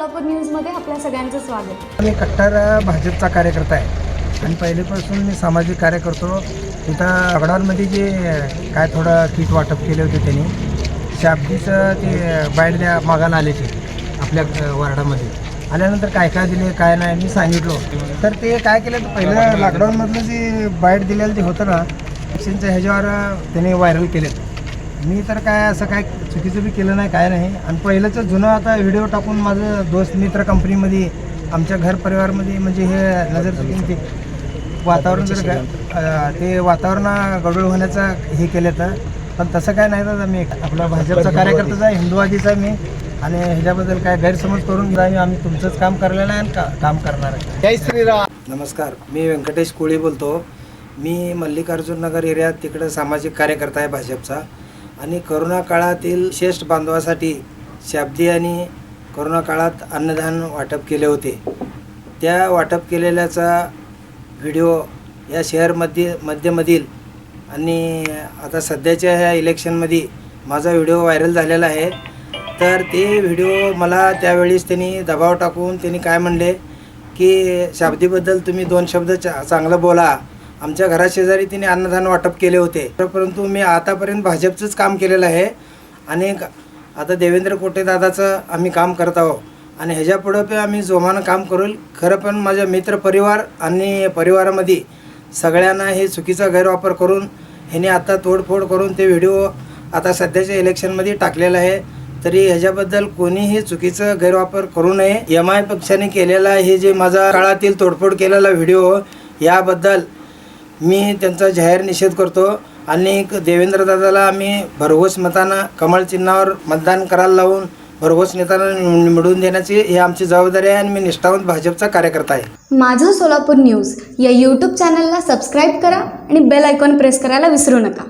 सोलापूर न्यूजमध्ये आपल्या सगळ्यांचं स्वागत। मी कट्टर भाजपचा कार्यकर्ता आहे आणि पहिलेपासून मी सामाजिक कार्य करतो। तिथं लॉकडाऊनमध्ये जे काय थोडं किट वाटप केले होते त्यांनी शाब्दीचं ते बाईट द्या मागायला आले ते आपल्या वार्डामध्ये आल्यानंतर काय काय दिले काय नाही मी सांगितलो। तर ते काय केलं तर पहिलं लॉकडाऊनमधलं जे बाईट दिलेलं ते होतं ना इलेक्शनच्या ह्याच्यावर त्यांनी व्हायरल केले। मी तर काय असं काय चुकीचं बी केलं नाही काय नाही आणि पहिलंच जुनं आता व्हिडिओ टाकून माझं दोस्त मित्र कंपनीमध्ये आमच्या घर परिवारमध्ये म्हणजे हे नजर चुकीने ते वातावरण जर ते वातावरण गडबड होण्याचं हे केलं तर पण तसं काय नाही तर मी आपला भाजपचा कार्यकर्ताच आहे, हिंदुवादीचा मी आणि ह्याच्याबद्दल काय गैरसमज करून घ्या। आम्ही तुमचंच काम करलेलं आहे आणि काम करणार आहे। जय श्रीराम। नमस्कार, मी व्यंकटेश कोळी बोलतो। मी मल्लिकार्जुन नगर एरियात तिकडं सामाजिक कार्यकर्ता आहे भाजपचा आणि करोना काळातील श्रेष्ठ बांधवासाठी शाब्दी आणि करोना काळात अन्नदान वाटप केले होते। त्या वाटप केलेल्याचा व्हिडिओ या मध्यमधील आणि आता सध्याच्या ह्या इलेक्शनमध्ये माझा व्हिडिओ व्हायरल झालेला आहे। तर ते व्हिडिओ मला त्यावेळेस त्यांनी दबाव टाकून त्यांनी काय म्हणले की शाब्दीबद्दल तुम्ही दोन शब्द चांगलं बोला। आमच्या घराशेजारी तिने अन्नदान वाटप केले होते, परंतु मी आतापर्यंत भाजपचंच काम केलेलं आहे आणि आता देवेंद्र कोटे दादाचं आम्ही काम करत आहोत आणि ह्याच्यापुढं पण आम्ही जोमानं काम करू। खरं पण माझ्या मित्रपरिवार आणि परिवारामध्ये सगळ्यांना हे चुकीचा गैरवापर करून ह्याने आता तोडफोड करून ते व्हिडिओ आता सध्याच्या इलेक्शनमध्ये टाकलेला आहे। तरी ह्याच्याबद्दल कोणीही चुकीचा गैरवापर करू नये। MI पक्षाने केलेला हे जे माझा काळातील तोडफोड केलेला व्हिडिओ याबद्दल मी त्यांचा जाहीर निषेध करतो आणि देवेंद्र दादाला आम्ही भरघोस मतानं कमळ चिन्हावर मतदान करायला लावून भरघोस नेत्यांना निवडून देण्याची ही आमची जबाबदारी आहे आणि मी निष्ठावंत भाजपचा कार्यकर्ता आहे। माझं सोलापूर न्यूज या यूट्यूब चॅनलला सबस्क्राईब करा आणि बेल आयकॉन प्रेस करायला विसरू नका।